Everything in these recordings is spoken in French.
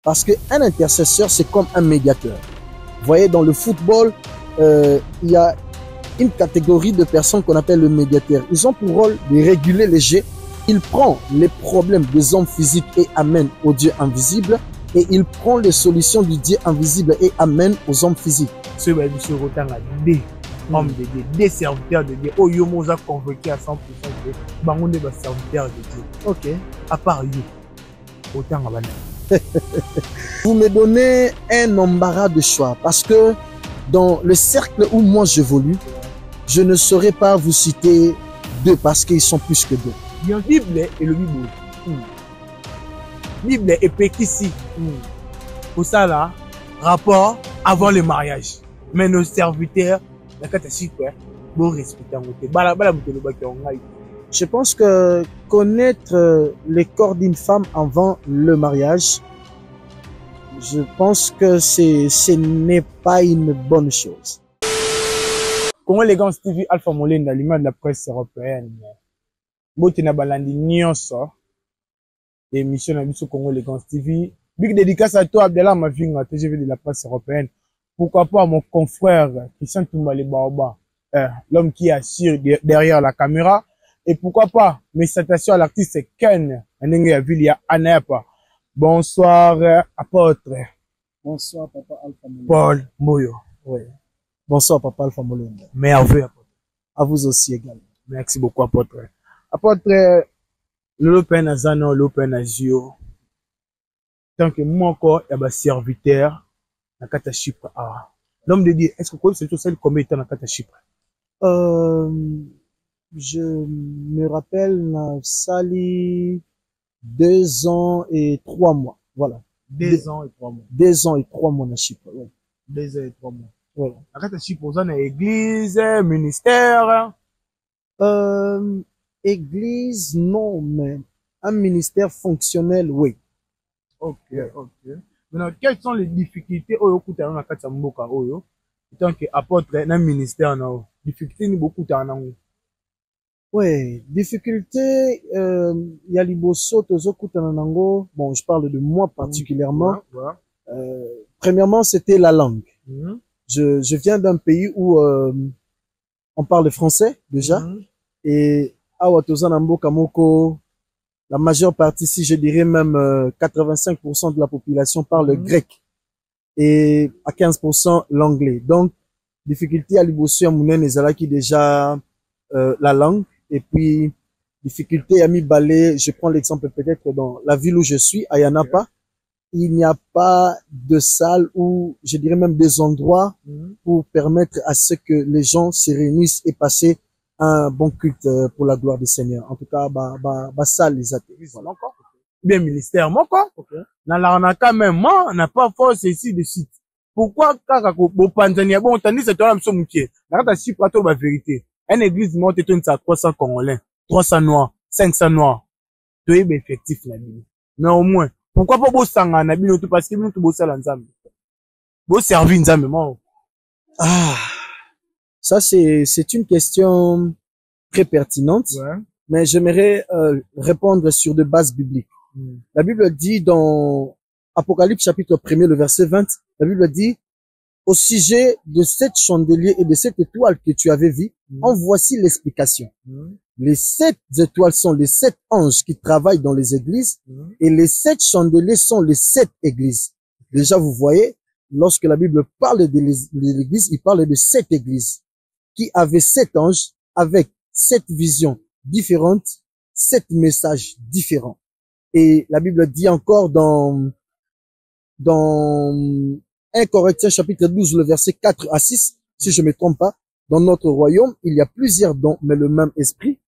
Parce qu'un intercesseur, c'est comme un médiateur. Vous voyez, dans le football, il y a une catégorie de personnes qu'on appelle le médiateur. Ils ont pour rôle de réguler les jeux. Il prend les problèmes des hommes physiques et amène au Dieu invisible. Et il prend les solutions du Dieu invisible et amène aux hommes physiques. Ce hommes de Dieu, des serviteurs de Dieu. Oh, yo moza convoqué à 100% de bangonde ba serviteurs de Dieu. Ok. À part yo, autant à Vous me donnez un embarras de choix parce que dans le cercle où moi j'évolue, je ne saurais pas vous citer deux parce qu'ils sont plus que deux. La Bible et le Bible. Bible et Pékissi. Pour ça là, rapport avant le mariage. Mais nos serviteurs, la catastrophe, bon respecter en côté. Je pense que connaître les corps d'une femme avant le mariage, je pense que ce n'est pas une bonne chose. Congo Élégance TV, Alpha Molenda, l'image de la presse européenne. Botina Balandi Nyonso, émission de Bisso Congo Élégance TV. Big dédicace à toi, Abdallah Mavinga, TGV de la presse européenne. Pourquoi pas mon confrère Christian Toumbale Baoba, l'homme qui assure derrière la caméra. Et pourquoi pas mes salutations à l'artiste Ken, Vilia Anepa. Bonsoir, apôtre. Bonsoir, papa Alpha Molenda. Paul Moyo. Oui. Bonsoir, papa Alpha Molenda. Merveilleux, apôtre. À vous aussi également. Merci beaucoup, apôtre. Apôtre, l'Open Azano, l'Open Azio. Tant que moi encore, il y a un serviteur, dans Kata Chypre. L'homme de Dieu, est-ce que vous connaissez tout combien de temps dans Kata Chypre? Je me rappelle, Sali, 2 ans et 3 mois. Voilà. 2 ans et 3 mois. 2 ans et 3 mois à Chypre. Ouais. 2 ans et 3 mois. Voilà. Dans Kata Chypre, vous avez église, ministère. Église, non, mais un ministère fonctionnel, oui. Ok, ok. Maintenant, quelles sont les difficultés au coup dans la Kata Mboka Oyo? Tant qu'apôtre dans le ministère, difficulté ni beaucoup dans. Oui, difficulté, il y a liboso, tozo kutananango. Bon, je parle de moi particulièrement. Premièrement, c'était la langue. Je viens d'un pays où on parle français déjà. Et à Watozanambo Kamoko, la majeure partie, si je dirais même 85% de la population parle grec. Et à 15% l'anglais. Donc, difficulté à liboso à Mounen et qui déjà la langue. Et puis, difficulté à mi balé, je prends l'exemple peut-être dans la ville où je suis, à Yanapa, il n'y a pas de salle ou, je dirais même des endroits pour permettre à ce que les gens se réunissent et passer un bon culte pour la gloire du Seigneur. En tout cas, salle les athées. Voilà. Bien ministère, moi quoi? Dans l'arnaque même, moi, on n'a pas force ici de site. Pourquoi, quand on Tanzanie, bon, tandis que c'est toi, monsieur Moutier. Là, t'as si plateau, la vérité. Une église monte et tourne à 300 Congolais, 300 Noirs, 500 Noirs. Tu es effectif, la vie. Mais au moins, pourquoi pas beau sanga na bino tout parce que bino tout beau sala nzambe. Beau servir nzambe, moi. Ça, c'est une question très pertinente. Ouais. Mais j'aimerais répondre sur de bases bibliques. La Bible dit dans Apocalypse chapitre 1er, le verset 20, la Bible dit, au sujet de 7 chandeliers et de 7 étoiles que tu avais vues, en voici l'explication. Les 7 étoiles sont les 7 anges qui travaillent dans les églises et les 7 chandeliers sont les 7 églises. Déjà, vous voyez, lorsque la Bible parle de l'église, il parle de 7 églises qui avaient 7 anges avec 7 visions différentes, 7 messages différents. Et la Bible dit encore dans 1 Corinthiens chapitre 12, le verset 4 à 6, si je me trompe pas, dans notre royaume, il y a plusieurs dons, mais le même esprit,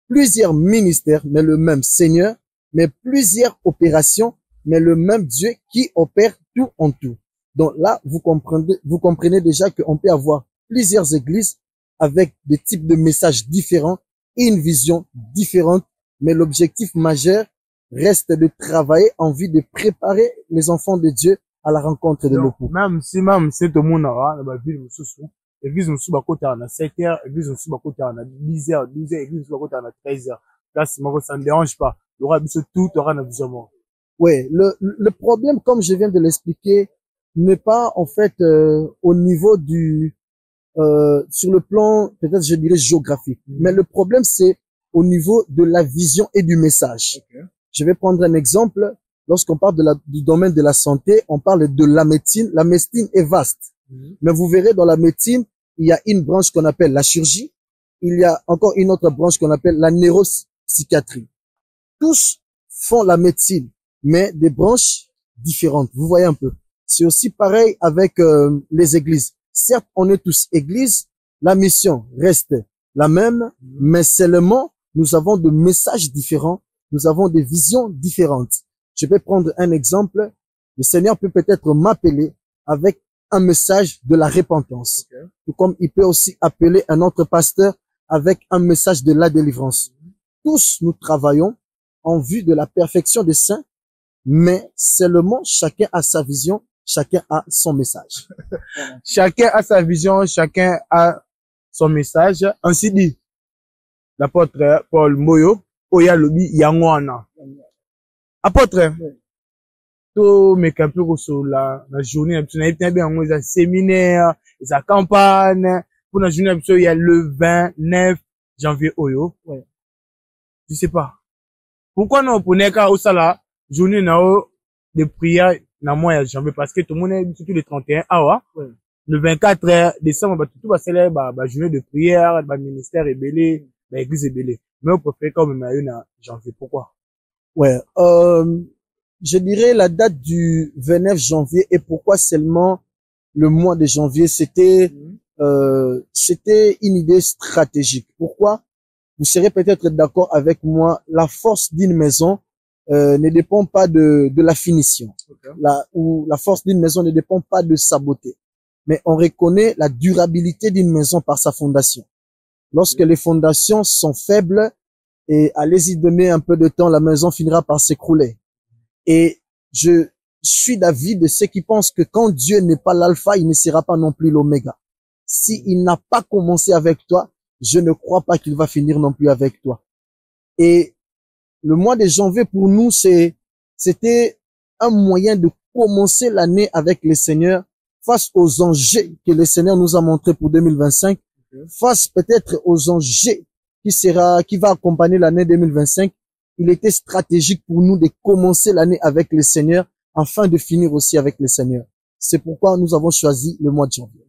plusieurs ministères, mais le même Seigneur, mais plusieurs opérations, mais le même Dieu qui opère tout en tout. Donc là, vous comprenez déjà qu'on peut avoir plusieurs églises avec des types de messages différents et une vision différente, mais l'objectif majeur reste de travailler en vue de préparer les enfants de Dieu à la rencontre de l'époux. Même si tout le monde a la ville l'église nous sous côté à 7h, l'église nous sous côté à 10h, 12h, l'église nous sous côté à 13h. Là, si moi ça ne dérange pas, il y aura tout aura une vision. Ouais, le problème, comme je viens de l'expliquer, n'est pas en fait au niveau du sur le plan peut-être je dirais géographique, mais le problème c'est au niveau de la vision et du message. Okay. Je vais prendre un exemple. Lorsqu'on parle du domaine de la santé, on parle de la médecine. La médecine est vaste, mais vous verrez dans la médecine, il y a une branche qu'on appelle la chirurgie, il y a encore une autre branche qu'on appelle la neuropsychiatrie. Tous font la médecine, mais des branches différentes. Vous voyez un peu. C'est aussi pareil avec les églises. Certes, on est tous églises, la mission reste la même, mais seulement nous avons des messages différents, nous avons des visions différentes. Je vais prendre un exemple. Le Seigneur peut peut-être m'appeler avec un message de la repentance. Okay. Tout comme il peut aussi appeler un autre pasteur avec un message de la délivrance. Tous nous travaillons en vue de la perfection des saints, mais seulement chacun a sa vision, chacun a son message. Chacun a sa vision, chacun a son message. Ainsi dit, l'apôtre Paul Moyo, Oya Lobi Yangwana. Apôtre, tout mes campus sur la journée, tu n'as pas bien un séminaire, sa campagne, pour la journée, il y a le 29 janvier Oyo. Ouais. Je sais pas. Pourquoi non, pour n'est qu'à au sala, journée de prière, dans mois de janvier, parce que tout le monde est surtout le 31 awa. Ouais. Le 24 décembre, tout va célébrer, journée de prière, ministère est belé, église est belé. Mais on préfère quand même une janvier. Pourquoi? Ouais, je dirais la date du 29 janvier et pourquoi seulement le mois de janvier, c'était une idée stratégique. Pourquoi? Vous serez peut-être d'accord avec moi, la force d'une maison ne dépend pas de la finition. Okay. La force d'une maison ne dépend pas de sa beauté. Mais on reconnaît la durabilité d'une maison par sa fondation. Lorsque les fondations sont faibles, et allez-y donner un peu de temps, la maison finira par s'écrouler. Et je suis d'avis de ceux qui pensent que quand Dieu n'est pas l'alpha, il ne sera pas non plus l'oméga. Si il n'a pas commencé avec toi, je ne crois pas qu'il va finir non plus avec toi. Et le mois de janvier pour nous, c'était un moyen de commencer l'année avec le Seigneur face aux enjeux que le Seigneur nous a montrés pour 2025, face peut-être aux enjeux qui va accompagner l'année 2025. Il était stratégique pour nous de commencer l'année avec le Seigneur afin de finir aussi avec le Seigneur. C'est pourquoi nous avons choisi le mois de janvier.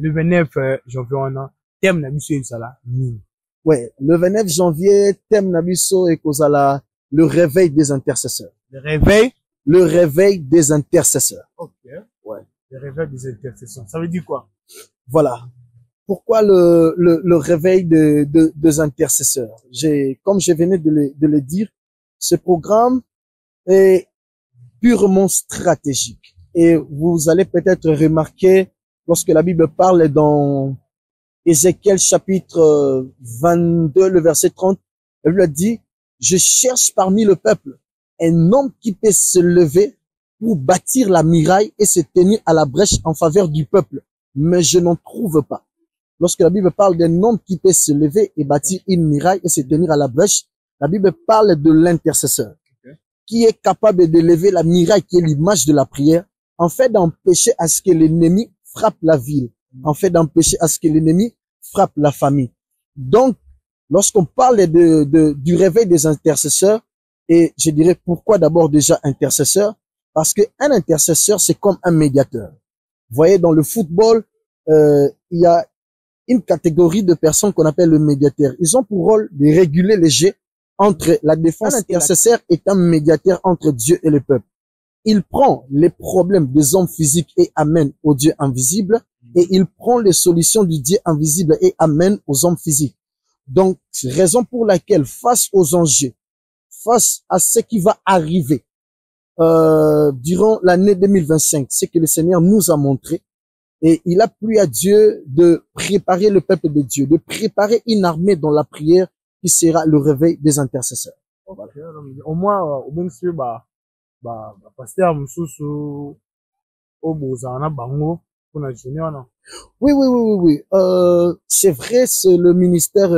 Le 29 janvier, on a thème Nabiso et Kozala. Ouais, le 29 janvier, thème Nabiso et Kozala, le réveil des intercesseurs. Le réveil? Le réveil des intercesseurs. Ok. Ouais. Le réveil des intercesseurs. Ça veut dire quoi? Voilà. Pourquoi le réveil des intercesseurs? Comme je venais de le dire, ce programme est purement stratégique. Et vous allez peut-être remarquer, lorsque la Bible parle dans Ézéchiel chapitre 22, le verset 30, elle lui a dit, je cherche parmi le peuple un homme qui peut se lever pour bâtir la muraille et se tenir à la brèche en faveur du peuple. Mais je n'en trouve pas. Lorsque la Bible parle d'un homme qui peut se lever et bâtir une muraille et se tenir à la brèche, la Bible parle de l'intercesseur, qui est capable de lever la muraille qui est l'image de la prière, en fait d'empêcher à ce que l'ennemi frappe la ville, en fait d'empêcher à ce que l'ennemi frappe la famille. Donc, lorsqu'on parle du réveil des intercesseurs, et je dirais pourquoi d'abord déjà intercesseur, parce que un intercesseur, c'est comme un médiateur. Vous voyez, dans le football, il y a une catégorie de personnes qu'on appelle le médiateur. Ils ont pour rôle de réguler les jeux entre la défense. Un intercesseur est un médiateur entre Dieu et le peuple. Il prend les problèmes des hommes physiques et amène au Dieu invisible, et il prend les solutions du Dieu invisible et amène aux hommes physiques. Donc, raison pour laquelle, face aux enjeux, face à ce qui va arriver durant l'année 2025, c'est que le Seigneur nous a montré, et il a plu à Dieu de préparer le peuple de Dieu, de préparer une armée dans la prière qui sera le réveil des intercesseurs. Voilà. Au moins, au moins, c'est pasteur Moussou au Bozana Bango pour la journée. Oui. C'est vrai, c'est le ministère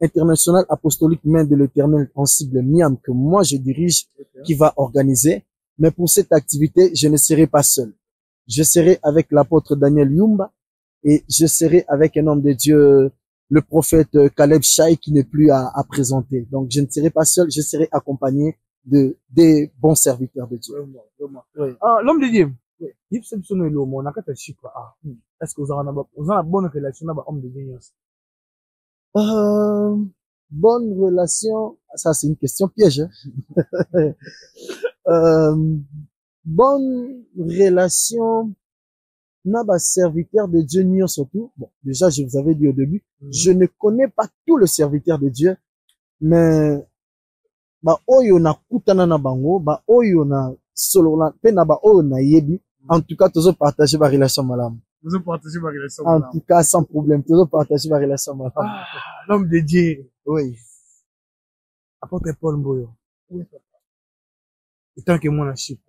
internationale apostolique Main de l'Éternel en cible Miam que moi je dirige, qui va organiser. Mais pour cette activité, je ne serai pas seul. Je serai avec l'apôtre Daniel Yumba et je serai avec un homme de Dieu, le prophète Caleb Shai, qui n'est plus à présenter. Donc, je ne serai pas seul, je serai accompagné des bons serviteurs de Dieu. Oui. Ah, l'homme de Dieu. Oui. Est-ce que vous avez une bonne relation avec l'homme de Dieu? Bonne relation, ça c'est une question piège. Bonne relation, n'a pas serviteur de Dieu ni surtout. Bon, déjà je vous avais dit au début, je ne connais pas tout le serviteur de Dieu, mais ba oyo na kutana na bango, ba oyo na solo na pe na ba oyo na yebi. En tout cas, toujours partager ma relation malam. Toujours partager ma relation malam. En tout cas, sans problème, toujours partager ma relation malam. Ah, l'homme de Dieu. Oui. Apôtre Paul Mboyo. Oui. Étant que mon chip.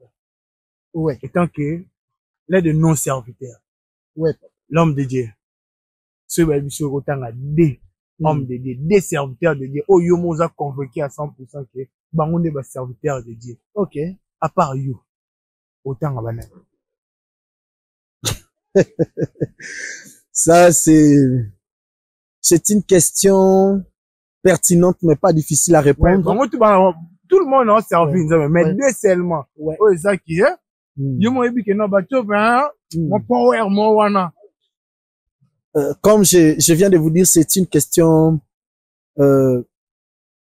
Oui. Étant que l'aide de non-serviteur. Oui. L'homme de Dieu. Ce qui est autant à des hommes de Dieu, des serviteurs de Dieu. Oh, yo moza convoqué à 100% que bangon est serviteur de Dieu. Ok. À part you. Autant à banane. Ça, c'est une question pertinente, mais pas difficile à répondre. Ouais, tout le monde a servi, mais deux seulement. Ouais. Oh, ça qui est. Comme je viens de vous dire, c'est une question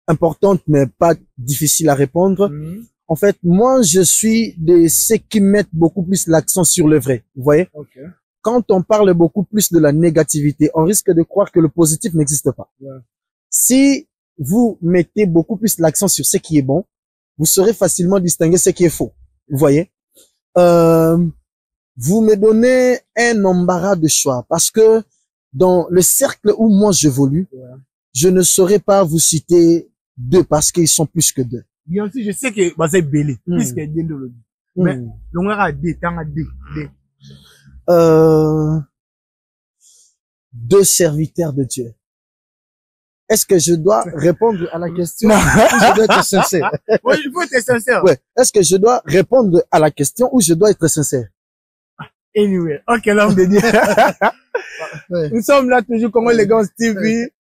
importante, mais pas difficile à répondre. En fait, moi, je suis de ceux qui mettent beaucoup plus l'accent sur le vrai. Vous voyez? Okay. Quand on parle beaucoup plus de la négativité, on risque de croire que le positif n'existe pas. Ouais. Si vous mettez beaucoup plus l'accent sur ce qui est bon, vous saurez facilement distinguer ce qui est faux. Vous voyez? Vous me donnez un embarras de choix parce que dans le cercle où moi j'évolue, je ne saurais pas vous citer deux parce qu'ils sont plus que deux. Bien sûr, je sais que c'est belé, plus que deux de l'autre. Mais l'on a deux, deux serviteurs de Dieu. Est-ce que je dois répondre à la question ou je dois être sincère? Oui, il faut être sincère. Ouais. Est-ce que je dois répondre à la question ou je dois être sincère? Anyway, ok, l'homme de Dieu. Ouais. Nous sommes là toujours comme les gars TV.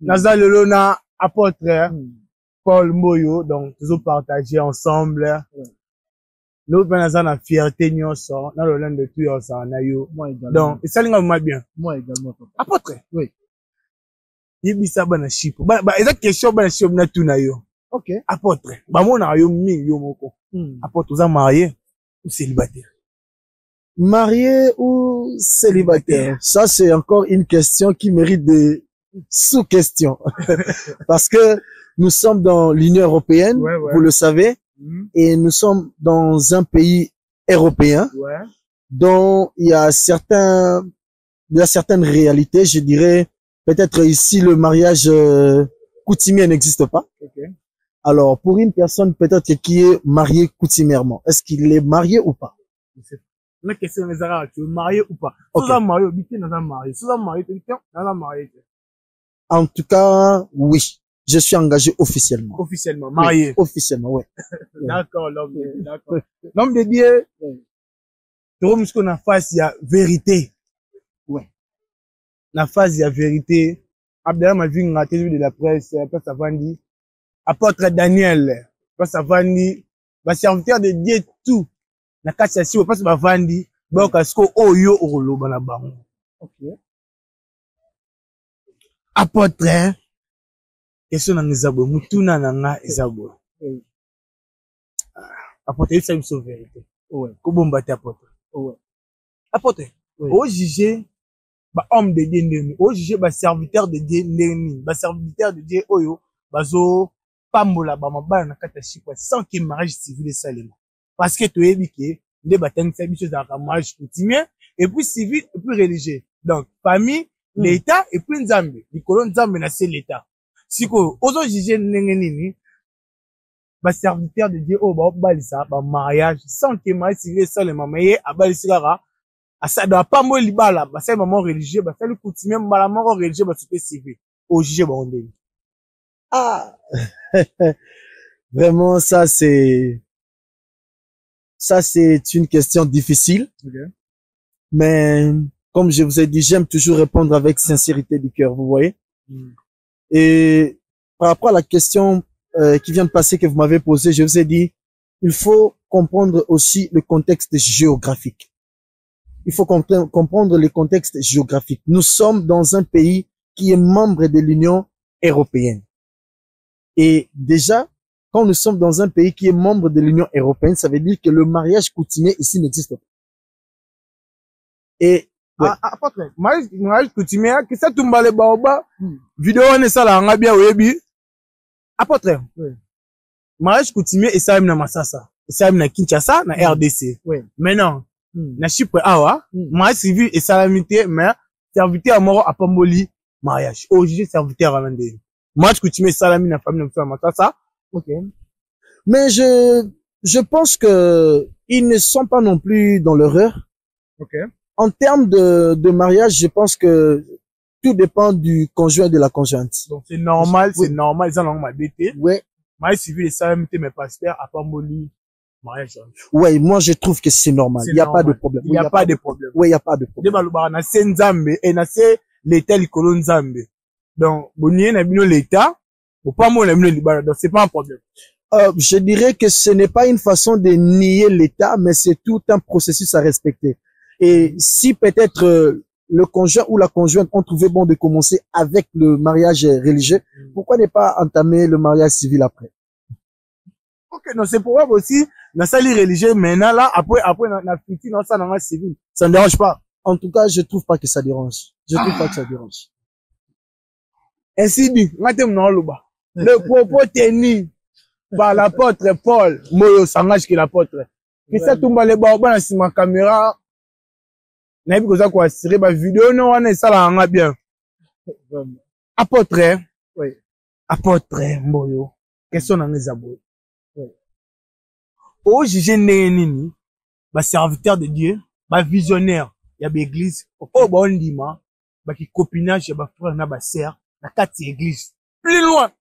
Naza Lelona, apôtre Paul Mboyo, donc toujours partagé ensemble. Nous venons à fierté nyonso, dans le land de tout ça na yo. Moi également. Donc, et ça l'engage bien. Moi également. Apôtre. Oui. Yebisa bana chipo. Ba eza question bana chipo na tout na yo. OK. Apôtre. Ba mo na yo mi yo moko. Apôtre, vous êtes marié ou célibataire? Marié ou célibataire? Ça, c'est encore une question qui mérite des sous-questions. Parce que nous sommes dans l'Union européenne, vous le savez, et nous sommes dans un pays européen, dont il y a certaines réalités, je dirais, peut-être ici le mariage coutumier n'existe pas. Okay. Alors, pour une personne peut-être qui est mariée coutumièrement, est-ce qu'il est marié ou pas? La question est là, tu es marié ou pas? Okay. En tout cas, oui. Je suis engagé officiellement. Officiellement, marié. Oui, officiellement, ouais. D'accord, l'homme de Dieu, d'accord. L'homme de Dieu, tu vois, qu'on a face, il y a vérité. Ouais. La phase, il y a vérité. Abdelham a vu une raté de la presse, parce que ça dit, apôtre Daniel, parce que ça dit, va serviteur de Dieu tout. Na kachasi, parce que ça dit, bah, parce que oyo olo bana bango. OK. Apôtre, question na ngizabo, mutuna na nga izabo. Apôtre, il s'est une vérité. Ouais. Comment battre apôtre? Ouais. Apôtre, au juger, ba homme de Dieu, au juger, ba serviteur de Dieu, ba serviteur de Dieu, oyo, bazo, pambola, ba mabala na katashi, sans que mariage civil salema. Parce que tu es éduqué, des batailles de service dans un mariage coutumier, et puis civil, et puis religieux. Donc, famille, l'État, et puis Nzambe. Les colons Nzambe, c'est l'État. Si ko, ozo juger nini, ba serviteur de Dieu, oh, ba balisa, ba mariage, sans que mariage civil salema, mais à balisira, à ça doit pas moi libala, bah c'est maman religieux, bah c'est le coutumier, bah la mort religieux, bah c'était civil. Au juger, bah on dit. Ah, vraiment, ça c'est une question difficile. Okay. Mais comme je vous ai dit, j'aime toujours répondre avec sincérité du cœur, vous voyez. Et par rapport à la question qui vient de passer que vous m'avez posée, je vous ai dit, il faut comprendre aussi le contexte géographique. Il faut comprendre le contexte géographique. Nous sommes dans un pays qui est membre de l'Union européenne. Et déjà, quand nous sommes dans un pays qui est membre de l'Union européenne, ça veut dire que le mariage coutumier ici n'existe pas. Et ouais. Apôtre, mariage coutumier, qui ça tombe les baoba, vidéo on est ça là, on a bien webi. Apôtre, mariage coutumier et ça même na Masasa, et ça même na Kinshasa, na RDC. Mais non, na Chypre awa, mariage civil et salamité, mais serviteur mort à Pamboli, mariage. Aujourd'hui serviteur à Landé. Mariage coutumier salami na famille na Masasa. OK. Mais je pense que ils ne sont pas non plus dans l'erreur. OK. En termes de mariage, je pense que tout dépend du conjoint et de la conjointe. Donc c'est normal, c'est normal, ils ont mal d'été. Ouais. Mariage civil et salamité, mais pasteur à Pamboli, mariage. Ouais, moi je trouve que c'est normal. Il n'y a pas de problème. Il n'y a pas de problème. Oui, il n'y a pas de problème. Na se nzambe et na se l'état likolo nzambe. Donc bonnier na bino l'état, pas moi na bino libara, donc c'est pas un problème. Je dirais que ce n'est pas une façon de nier l'état, mais c'est tout un processus à respecter. Et si peut-être le conjoint ou la conjointe ont trouvé bon de commencer avec le mariage religieux, pourquoi ne pas entamer le mariage civil après? Ok, non, c'est probable aussi, dans sa vie religieuse, maintenant là, après, na fiti, dans sa mariage civil. Ça ne dérange pas. En tout cas, je trouve pas que ça dérange. Je trouve pas que ça dérange. Ainsi dit, le propos tenu par l'apôtre Paul, Moyo Sangage qui l'apôtre. Que ça tombe les barbares sur ma caméra. N'a pas besoin quoi tirer ma vidéo non on est ça là on bien. Apôtre. Oui. Apôtre Moyo. Question dans les abos. Oui. Au juger nini, ba serviteur de Dieu, ba visionnaire, il y a l'église. Au bon dima, ba qui copinage ba frère na ba sœur, na kati église. Plus loin.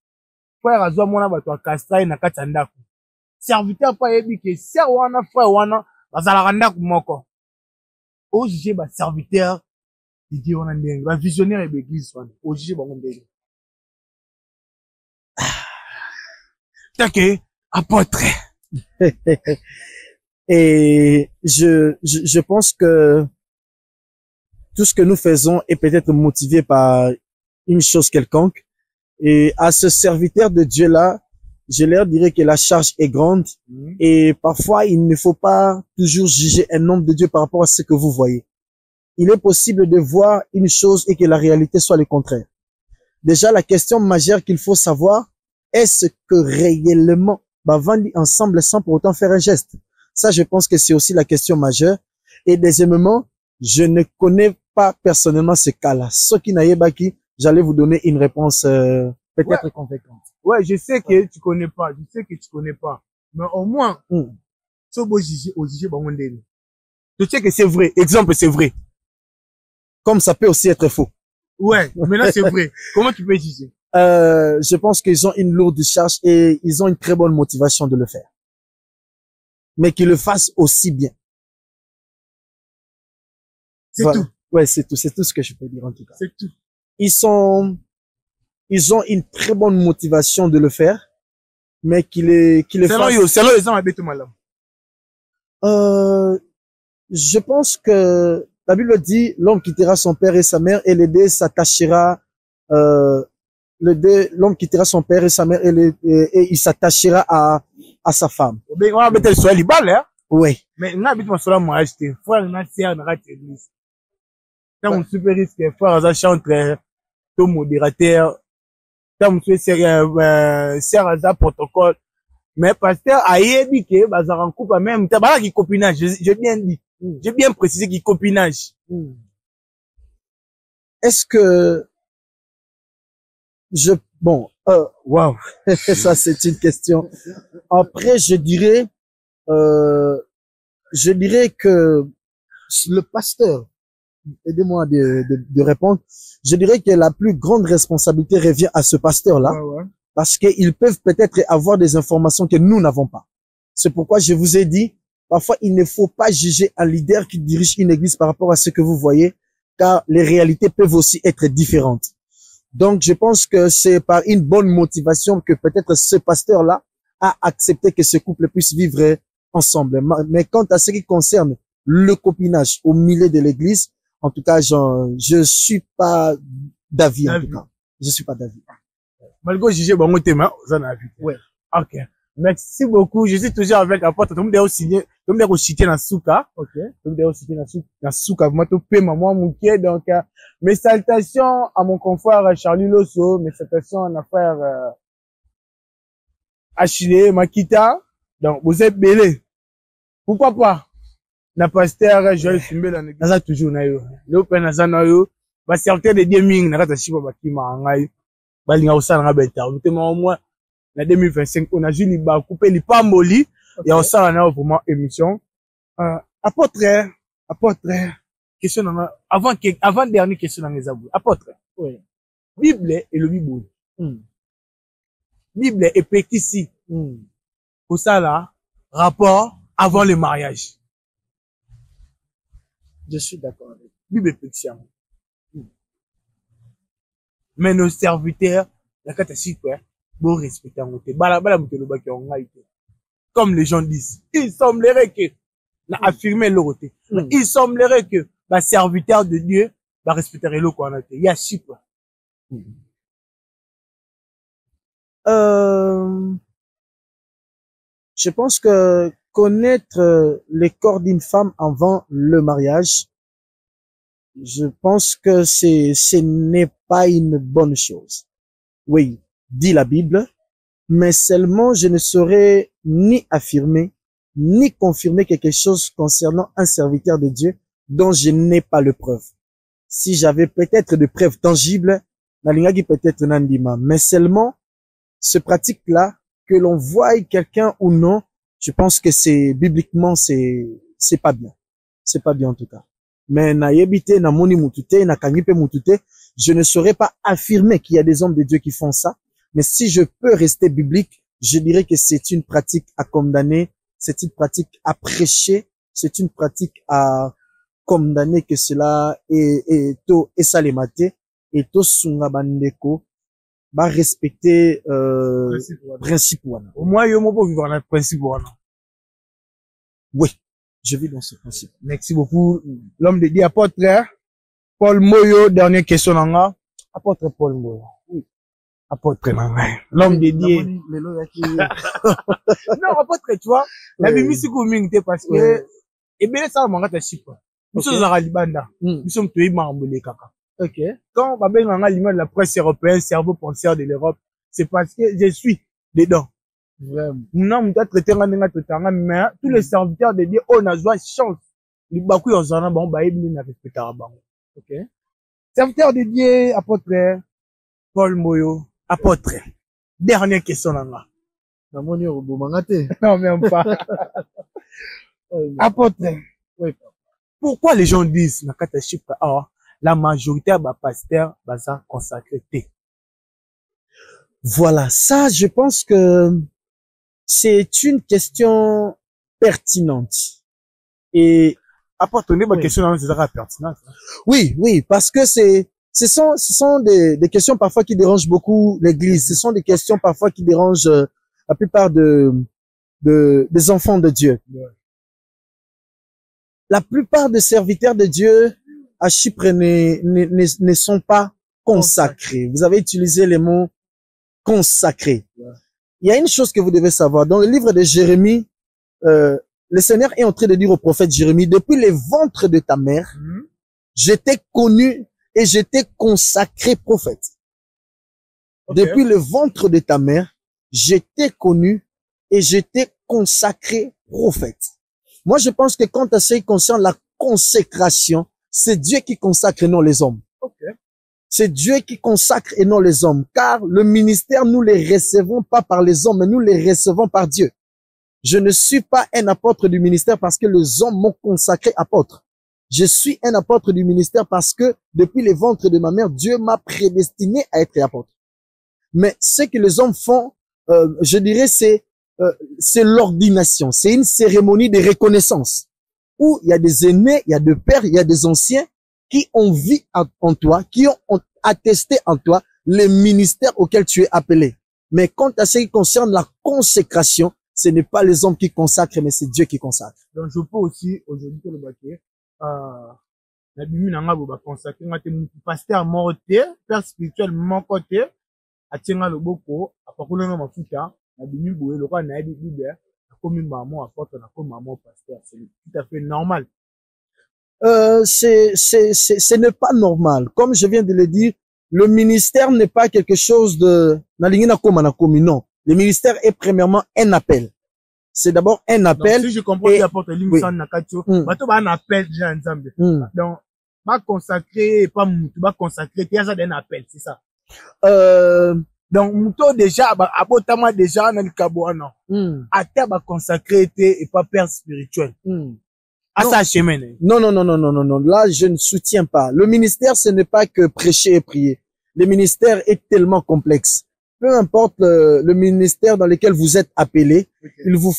Frère azwa mona ba to kastai na kati ndako. Serviteur pa yebi ke sœur wana frère wana bazala ndako moko. Au juger ba serviteur de Dieu wana ndenge, ba visionnaire de l'église wana. Au juger ba ndenge. T'inquiète, apôtre. Et je pense que tout ce que nous faisons est peut-être motivé par une chose quelconque. Et à ce serviteur de Dieu-là, je leur dirais que la charge est grande. Et parfois, il ne faut pas toujours juger un homme de Dieu par rapport à ce que vous voyez. Il est possible de voir une chose et que la réalité soit le contraire. Déjà, la question majeure qu'il faut savoir, est-ce que réellement, vendre ensemble sans pour autant faire un geste? Ça, je pense que c'est aussi la question majeure. Et deuxièmement, je ne connais pas personnellement ce cas-là. Ce qui n'a pas qui, j'allais vous donner une réponse peut-être convaincante. Ouais, je sais que tu connais pas. Je sais que tu connais pas. Mais au moins, tu sais que c'est vrai. Exemple, c'est vrai. Comme ça peut aussi être faux. Ouais, mais là, c'est vrai. Comment tu peux juger? Je pense qu'ils ont une lourde charge et ils ont une très bonne motivation de le faire. Mais qu'ils le fassent aussi bien. C'est tout. Ouais, c'est tout. C'est tout ce que je peux dire en tout cas. C'est tout. Ils ont une très bonne motivation de le faire, mais qu'ils le fassent. C'est là, ils ont habité mal. Je pense que la Bible dit, l'homme quittera son père et sa mère et le deux s'attachera, l'homme quittera son père et sa mère et il s'attachera à sa femme. On va mettre le soleil libal, hein? Oui. Mais on habite mon soleil, moi, acheté. Frère, on a serre, on a raté l'église. Quand on super risque, frère, on a chanté, tout modérateur. Quand on fait serre, on a protocole. Mais pasteur, aïe, dit que, bah, ça rend couple même, t'as pas qui copinage, j'ai bien dit. J'ai bien précisé qu'il copinage. Est-ce que waouh, ça c'est une question. Après, je dirais que le pasteur, aidez-moi de répondre. Je dirais que la plus grande responsabilité revient à ce pasteur-là. parce qu'ils peuvent peut-être avoir des informations que nous n'avons pas. C'est pourquoi je vous ai dit, parfois il ne faut pas juger un leader qui dirige une église par rapport à ce que vous voyez, car les réalités peuvent aussi être différentes. Donc, je pense que c'est par une bonne motivation que peut-être ce pasteur-là a accepté que ce couple puisse vivre ensemble. Mais quant à ce qui concerne le copinage au milieu de l'église, en tout cas, je suis pas d'avis, en tout cas. Je suis pas d'avis. Malgré juger bon thème, vous en avez. Ouais. Ok. Merci beaucoup. Je suis toujours avec apôtre. Tout le monde est aussi cité dans Souka. Ok. Tout le monde est aussi cité dans Souka. Moi, tout paie maman, mon pied. Donc, mes salutations à mon confrère Charlie Losso. Mes salutations à mon frère, Achille Makita. Donc, vous êtes belé. Pourquoi pas? Na pasteur Joël Fimbela naza toujours na yo. Le pe naza na yo. Ba serviteur de Dieu ming na kata shiba bakima ngai. Ba linga usana nga beta. Te mo moi na 2025 on a juli ba couper li pamboli et on sala na vraiment émission. Apôtre, question avant dernière question na ngezabu. Apôtre. Oui. Bible et le Bible. Bible et petit pour ça là rapport avant le mariage. Je suis d'accord avec Bible et pétition. Mais nos serviteurs, la catastrophe, bon respecter en côté. Comme les gens disent, il semblerait que, n'a affirmé l'autre. Il semblerait que, la serviteur de Dieu, va respecter l'autre qu'on a été. Il y a six points. Je pense que connaître les corps d'une femme avant le mariage, je pense que ce n'est pas une bonne chose. Oui, dit la Bible, mais seulement je ne saurais ni affirmer, ni confirmer quelque chose concernant un serviteur de Dieu dont je n'ai pas le preuve. Si j'avais peut-être de preuves tangibles, nalingaki peut-être nandima, mais seulement ce pratique-là, que l'on voie quelqu'un ou non, je pense que c'est bibliquement c'est pas bien. C'est pas bien en tout cas. Mais na yebite na moni mutute na kangipe mutute, je ne saurais pas affirmer qu'il y a des hommes de Dieu qui font ça, mais si je peux rester biblique, je dirais que c'est une pratique à condamner, c'est une pratique à prêcher, c'est une pratique à condamner que cela est to esalemate et to sunga bandeko ba respecter principe wana. Au moins yo mo vivre dans le principe wana. Oui, je vis dans ce principe. Merci beaucoup l'homme de Dieu apôtre Paul Moyo, dernière question nanga. Apôtre Paul Moyo. Oui. Apôtre nanga. L'homme de Dieu. Non, apôtre, tu vois, la Bible c'est comme mingte parce que et bien ça manga ta chipa. Nous sommes à Libanda. Nous sommes tous mambole kaka. OK. Quand Babel a l'image de la presse européenne, cerveau penseur de l'Europe, c'est parce que je suis dedans. Vraiment. Non, on doit traiter mais tous les serviteurs de Dieu, on a joué chance. Les bakou yon zana, bon, bah, ils n'ont respecté à bango. OK. Serviteur de Dieu, apôtre, Paul Moyo, apôtre. Dernière question, là. Non, même pas. Apôtre. Oui. Pourquoi les gens disent, la majorité des pasteurs sont consacrés? Voilà, ça, je pense que c'est une question pertinente. Et apporter ma question, c'est pertinente. Oui, oui, parce que ce sont des questions parfois qui dérangent beaucoup l'Église. Ce sont des questions parfois qui dérangent la plupart des enfants de Dieu. Ouais. La plupart des serviteurs de Dieu à Chypre ne sont pas consacrés. Vous avez utilisé les mots consacrés. Ouais. Il y a une chose que vous devez savoir. Dans le livre de Jérémie, le Seigneur est en train de dire au prophète Jérémie, depuis les ventres de ta mère, j'étais connu et j'étais consacré prophète. Okay. Depuis le ventre de ta mère, j'étais connu et j'étais consacré prophète. Moi, je pense que quand ça concerne la consécration, c'est Dieu qui consacre et non les hommes. Okay. C'est Dieu qui consacre et non les hommes. Car le ministère, nous les recevons pas par les hommes, mais nous les recevons par Dieu. Je ne suis pas un apôtre du ministère parce que les hommes m'ont consacré apôtre. Je suis un apôtre du ministère parce que depuis les ventres de ma mère, Dieu m'a prédestiné à être apôtre. Mais ce que les hommes font, je dirais, c'est l'ordination. C'est une cérémonie de reconnaissance où il y a des aînés, il y a des pères, il y a des anciens qui ont vu en toi, qui ont attesté en toi le ministère auquel tu es appelé. Mais quant à ce qui concerne la consécration, ce n'est pas les hommes qui consacrent, mais c'est Dieu qui consacre. Donc je peux aussi aujourd'hui te le baquer. La Bible n'a pas consacré. Pasteur morté, père spirituel mon côté. A tienga le boko. A pas qu'on a ma futa. La Bible boué le roi n'a pas Bible. Comme une maman apporte la comme maman pasteur. C'est tout à fait normal. Ce n'est pas normal. Comme je viens de le dire, le ministère n'est pas quelque chose de non. Le ministère est premièrement un appel. C'est d'abord un appel. Donc, si je comprends qu'il apporte l'imsan nakatio, bato ba un appel déjà ensemble. Donc, ba consacrer pas mutu, ba consacrer il y a un appel, c'est ça. Donc muto déjà ba abotama déjà na likabo non. Ata ba consacrer et pas père spirituel. À sa chemin. Non. Là, je ne soutiens pas. Le ministère, ce n'est pas que prêcher et prier. Le ministère est tellement complexe. Peu importe le ministère dans lequel vous êtes appelé, il nous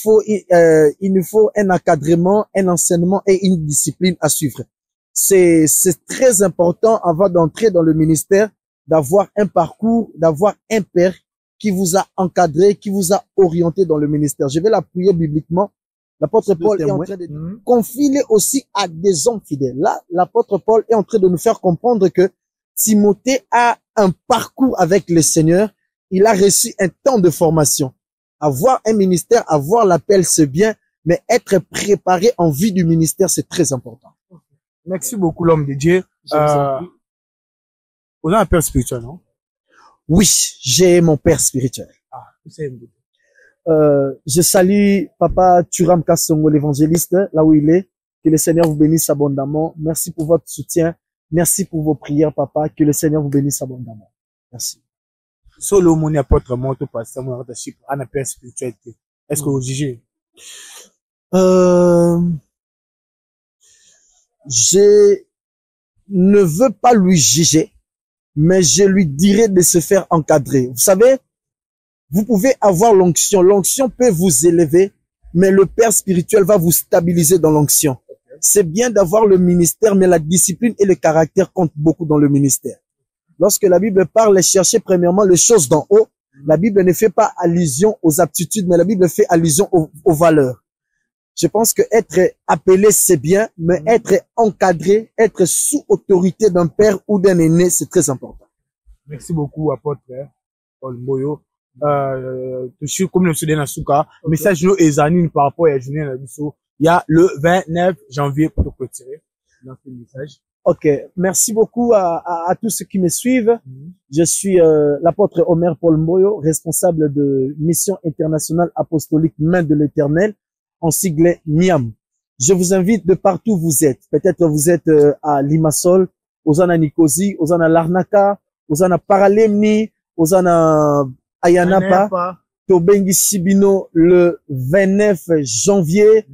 faut un encadrement, un enseignement et une discipline à suivre. C'est très important avant d'entrer dans le ministère d'avoir un parcours, d'avoir un père qui vous a encadré, qui vous a orienté dans le ministère. Je vais l'appuyer bibliquement. L'apôtre Paul est en train de confier aussi à des hommes fidèles. Là, l'apôtre Paul est en train de nous faire comprendre que Timothée a un parcours avec le Seigneur. Il a reçu un temps de formation. Avoir un ministère, avoir l'appel, c'est bien, mais être préparé en vue du ministère, c'est très important. Merci beaucoup, l'homme de Dieu. Vous avez un père spirituel, non? Oui, j'ai mon père spirituel. Je salue Papa Turam Kassongo, l'évangéliste, là où il est. Que le Seigneur vous bénisse abondamment. Merci pour votre soutien. Merci pour vos prières, Papa. Que le Seigneur vous bénisse abondamment. Merci. Solo mon apôtre monte pasteur mon leadership en appel spiritualité. Est-ce que vous jugez? Je ne veux pas lui juger, mais je lui dirai de se faire encadrer. Vous savez, vous pouvez avoir l'onction. L'onction peut vous élever, mais le père spirituel va vous stabiliser dans l'onction. C'est bien d'avoir le ministère, mais la discipline et le caractère comptent beaucoup dans le ministère. Lorsque la Bible parle, chercher premièrement les choses d'en haut, la Bible ne fait pas allusion aux aptitudes, mais la Bible fait allusion aux valeurs. Je pense que être appelé, c'est bien, mais être encadré, être sous autorité d'un père ou d'un aîné, c'est très important. Merci beaucoup, apôtre Paul Moyo. Je suis comme le Soudan Asuka. Message nous examine par rapport à la journée de Bissau. Il y a le 29 janvier pour te retirer dans ce message. Ok, merci beaucoup à tous ceux qui me suivent. Je suis l'apôtre Omer Paul Moyo, responsable de Mission Internationale Apostolique Main de l'Éternel, en sigle MIAM. Je vous invite de partout où vous êtes. Peut-être vous êtes à Limassol, Ozana Nikosi, Ozana Larnaka, Ozana Paralemni, Ozana Ayanapa, Tobengi Sibino le 29 janvier.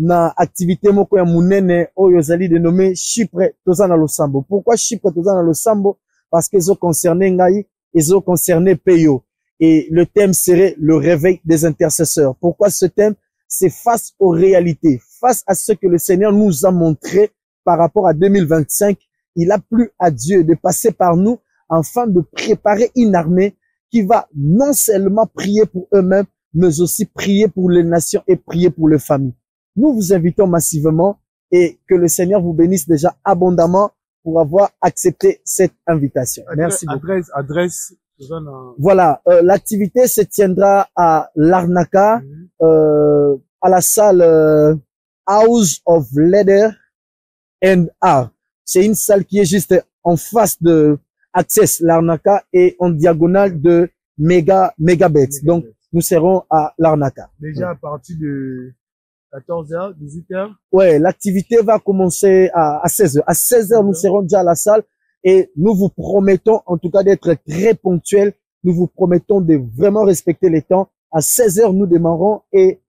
Na activité moko ya munene oyo zali dénommé Chypre tozana losambo. Pourquoi Chypre tozana losambo? Parce qu'ils ont concerné ngai, ils ont concerné Peyo. Et le thème serait le réveil des intercesseurs. Pourquoi ce thème? C'est face aux réalités, face à ce que le Seigneur nous a montré par rapport à 2025. Il a plu à Dieu de passer par nous afin de préparer une armée qui va non seulement prier pour eux-mêmes, mais aussi prier pour les nations et prier pour les familles. Nous vous invitons massivement et que le Seigneur vous bénisse déjà abondamment pour avoir accepté cette invitation. Merci beaucoup. Adresse. Voilà, l'activité se tiendra à Larnaka, à la salle House of Leather and Art. C'est une salle qui est juste en face de Access Larnaka et en diagonale de Megabet. Donc, nous serons à Larnaka. Déjà à partir de 14h, 18h? Ouais, l'activité va commencer à 16h. À 16h, nous serons déjà à la salle et nous vous promettons en tout cas d'être très ponctuels. Nous vous promettons de vraiment respecter les temps. À 16h, nous démarrons et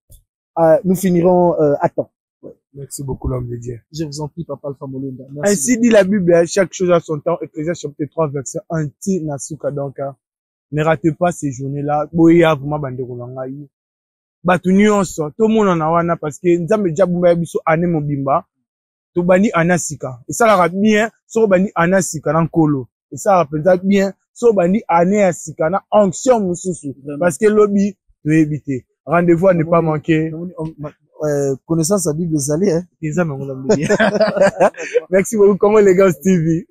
nous finirons à temps. Ouais. Merci beaucoup, l'homme de Dieu. Je vous en prie, Papa Alpha Molinda. Ainsi dit la Bible, chaque chose a son temps. Ecclésiaste chapitre 3, verset 1, Nasuka donc. Ne ratez pas ces journées-là. Boya vraiment bande kolanga yi. Batu nyonso to mona na wana parce que nzambe jabumba biso ane mobimba. To bani anasika. Et ça la bien so bani anasika na nkolo. Et ça représente bien so bani ane asika na onction mususu parce que lobby to éviter. Rendez-vous à ne pas manquer. Connaissance à Bible Zali, hein. Merci beaucoup, comment les gars, TV.